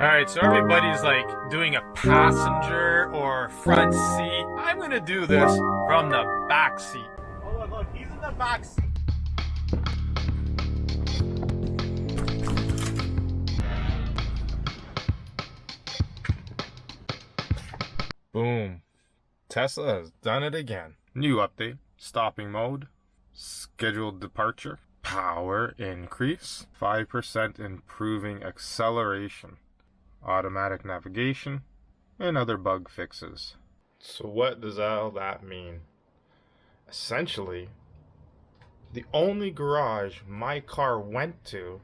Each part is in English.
Alright, so everybody's like doing a passenger or front seat. I'm gonna do this from the back seat. Oh, look, he's in the back seat. Boom. Tesla has done it again. New update. Stopping mode. Scheduled departure. Power increase. 5% improving acceleration. Automatic navigation. And other bug fixes. So what does all that mean? Essentially, the only garage my car went to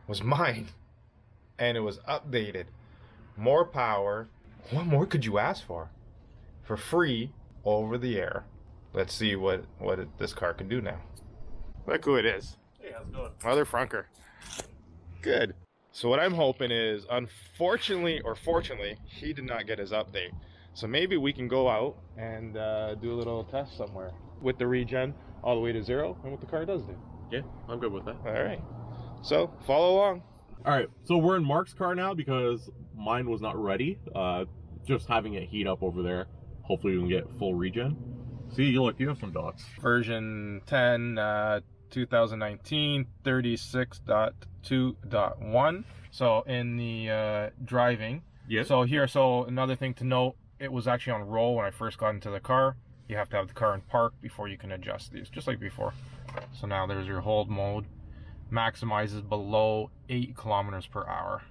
was mine. And it was updated. More power. What more could you ask for? For free, over the air. Let's see what this car can do now. Look who it is. Hey, how's it going? Mother Frunker. Good. So what I'm hoping is, unfortunately or fortunately, he did not get his update. So maybe we can go out and do a little test somewhere with the regen all the way to 0 and what the car does do. Yeah, I'm good with that. All right. So follow along. All right, so we're in Mark's car now because mine was not ready. Just having it heat up over there. Hopefully we can get full regen. See, look, you have some dots. Version 10, 2019, 36.2.1. So in the driving. Yes. So another thing to note, it was actually on roll when I first got into the car. You have to have the car in park before you can adjust these, just like before. So now there's your hold mode. Maximizes below 8 kilometers per hour.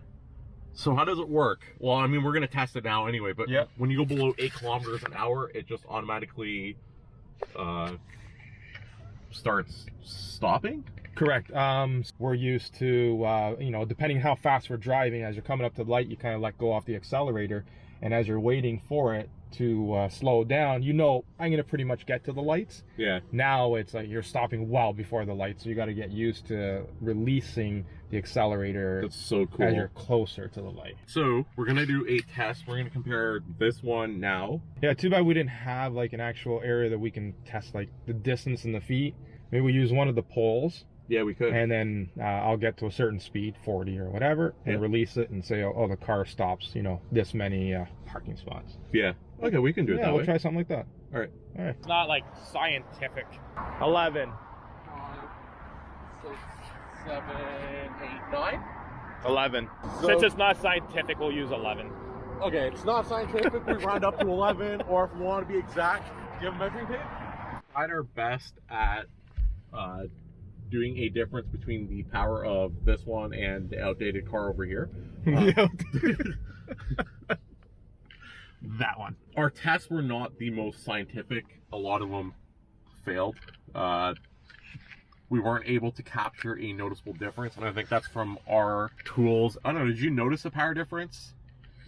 So how does it work? Well, I mean, we're going to test it now anyway, but yep. When you go below 8 kilometers an hour, it just automatically starts stopping? Correct. We're used to, depending how fast we're driving, as you're coming up to the light, you kind of let go off the accelerator. And as you're waiting for it to slow down, I'm going to pretty much get to the lights. Yeah. Now it's like you're stopping well before the lights. So you got to get used to releasing the accelerator. That's so cool. As you're closer to the light. So we're going to do a test. We're going to compare this one now. Yeah, too bad we didn't have like an actual area that we can test like the distance in the feet. Maybe we use one of the poles. Yeah, we could. And then I'll get to a certain speed, 40 or whatever, and release it and say, oh, the car stops, this many parking spots. Yeah. Okay, we can do it that way. Yeah, we'll try something like that. All right. It's not like scientific. 11. 5, 6, 7, 8, 9. 11. So, since it's not scientific, we'll use 11. Okay, it's not scientific. We round up to 11, or if we want to be exact, do you have a measuring tape? Tried our best at doing a difference between the power of this one and the outdated car over here. That one. Our tests were not the most scientific. A lot of them failed. We weren't able to capture a noticeable difference, and I think that's from our tools. I don't know, did you notice a power difference?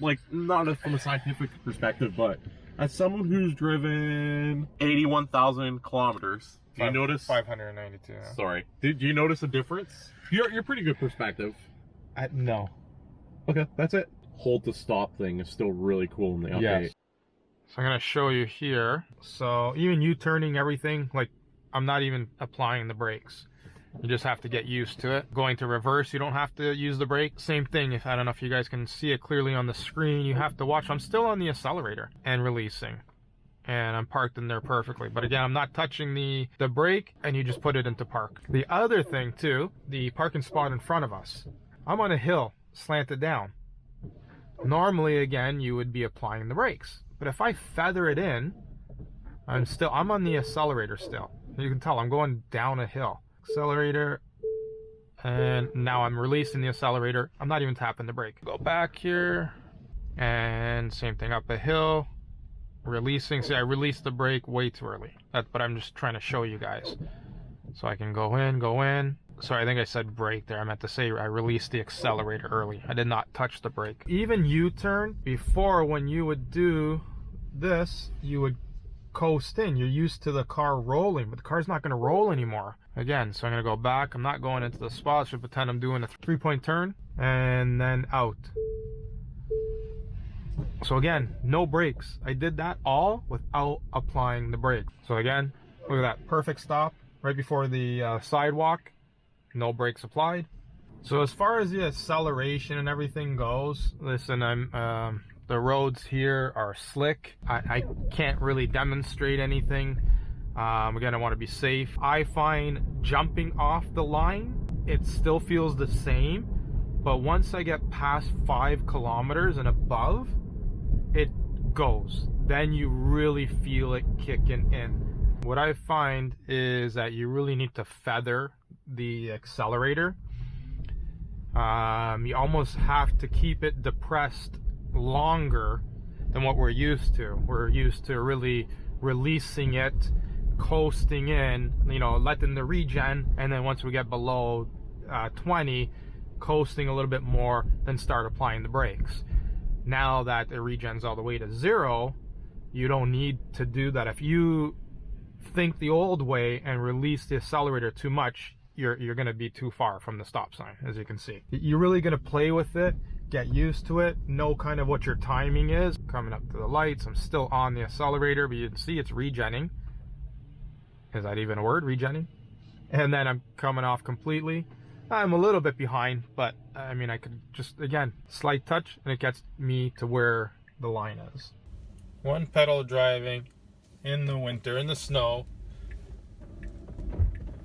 Like, not from a scientific perspective, but as someone who's driven 81,000 kilometers, do you notice 592? Yeah. Sorry. Did you notice a difference? You're pretty good perspective. No. Okay, that's it. Hold to stop thing is still really cool in the update. Yes. So I'm gonna show you here. So even U-turning everything, like I'm not even applying the brakes. You just have to get used to it. Going to reverse, you don't have to use the brake. Same thing, I don't know if you guys can see it clearly on the screen, you have to watch. I'm still on the accelerator and releasing. And I'm parked in there perfectly. But again, I'm not touching the brake, and you just put it into park. The other thing too, the parking spot in front of us. I'm on a hill, slanted down. Normally, again, you would be applying the brakes. But if I feather it in, I'm on the accelerator still. You can tell I'm going down a hill. Accelerator, and now I'm releasing the accelerator. I'm not even tapping the brake. Go back here, and same thing, up a hill. Releasing. See, I released the brake way too early. But I'm just trying to show you guys. So I can go in. Sorry, I think I said brake there. I meant to say I released the accelerator early. I did not touch the brake. Even U-turn, before when you would do this, you would coast in. You're used to the car rolling, but the car's not going to roll anymore. Again, so I'm going to go back. I'm not going into the spot. So pretend I'm doing a 3-point turn and then out. So again, no brakes. I did that all without applying the brake. So again, look at that, perfect stop right before the sidewalk. No brakes applied. So as far as the acceleration and everything goes, listen, the roads here are slick. I can't really demonstrate anything. Again, I want to be safe. I find jumping off the line, it still feels the same, but once I get past 5 kilometers and above, it goes. Then you really feel it kicking in. What I find is that you really need to feather the accelerator. You almost have to keep it depressed longer than what we're used to. We're used to really releasing it, coasting in, you know, letting the regen, and then once we get below 20, coasting a little bit more, then start applying the brakes. Now that the regen's all the way to 0, you don't need to do that. If you think the old way and release the accelerator too much, you're going to be too far from the stop sign, as you can see. You're really going to play with it, get used to it, know kind of what your timing is. Coming up to the lights, I'm still on the accelerator, but you can see it's regenning. Is that even a word, regenning? And then I'm coming off completely. I'm a little bit behind, but I mean, I could just, again, slight touch, and it gets me to where the line is. One pedal driving in the winter, in the snow,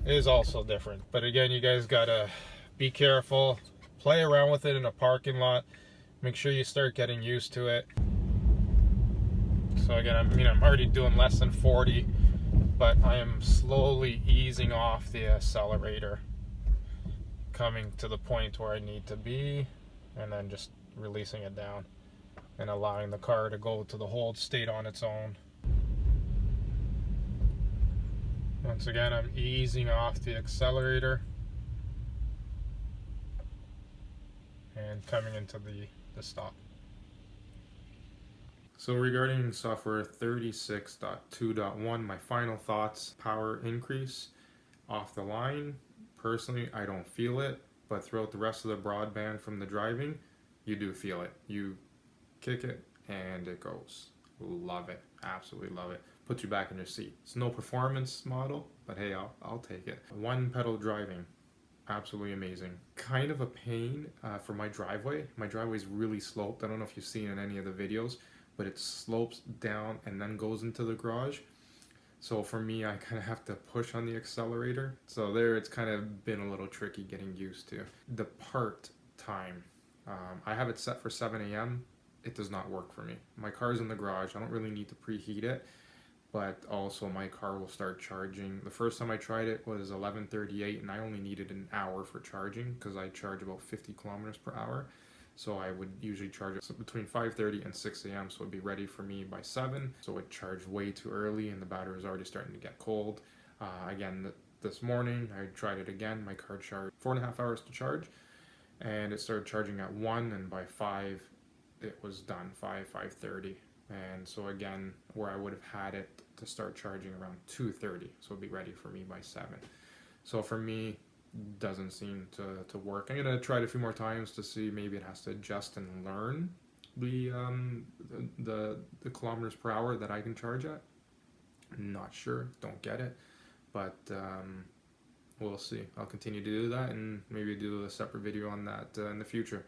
is also different. But again, you guys gotta be careful, play around with it in a parking lot, make sure you start getting used to it. So again, I'm already doing less than 40, but I am slowly easing off the accelerator, coming to the point where I need to be, and then just releasing it down and allowing the car to go to the hold state on its own. Once again, I'm easing off the accelerator and coming into the stop. So regarding software 36.2.1, my final thoughts: power increase off the line. Personally, I don't feel it, but throughout the rest of the broadband from the driving, you do feel it. You kick it and it goes. Love it. Absolutely love it. Puts you back in your seat. It's no performance model, but hey, I'll take it. One pedal driving, absolutely amazing. Kind of a pain for my driveway. My driveway is really sloped. I don't know if you've seen in any of the videos, but it slopes down and then goes into the garage. So for me, I kind of have to push on the accelerator. So there, it's kind of been a little tricky getting used to. The part time, I have it set for 7 a.m. It does not work for me. My car's in the garage. I don't really need to preheat it, but also my car will start charging. The first time I tried it was 11:38, and I only needed an hour for charging because I charge about 50 kilometers per hour. So I would usually charge it between 5:30 and 6 a.m. So it'd be ready for me by 7. So it charged way too early, and the battery was already starting to get cold. Again, this morning I tried it again. My car charged 4.5 hours to charge, and it started charging at 1, and by 5 it was done. 5:30. And so again, where I would have had it to start charging around 2:30, so it'd be ready for me by 7. So for me, doesn't seem to work. I'm gonna try it a few more times to see, maybe it has to adjust and learn the kilometers per hour that I can charge at. I'm not sure, don't get it, but we'll see. I'll continue to do that and maybe do a separate video on that in the future.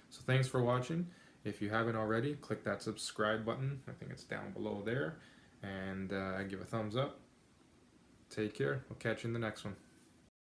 So thanks for watching. If you haven't already, click that subscribe button. I think it's down below there, and give a thumbs up. Take care. We'll catch you in the next one.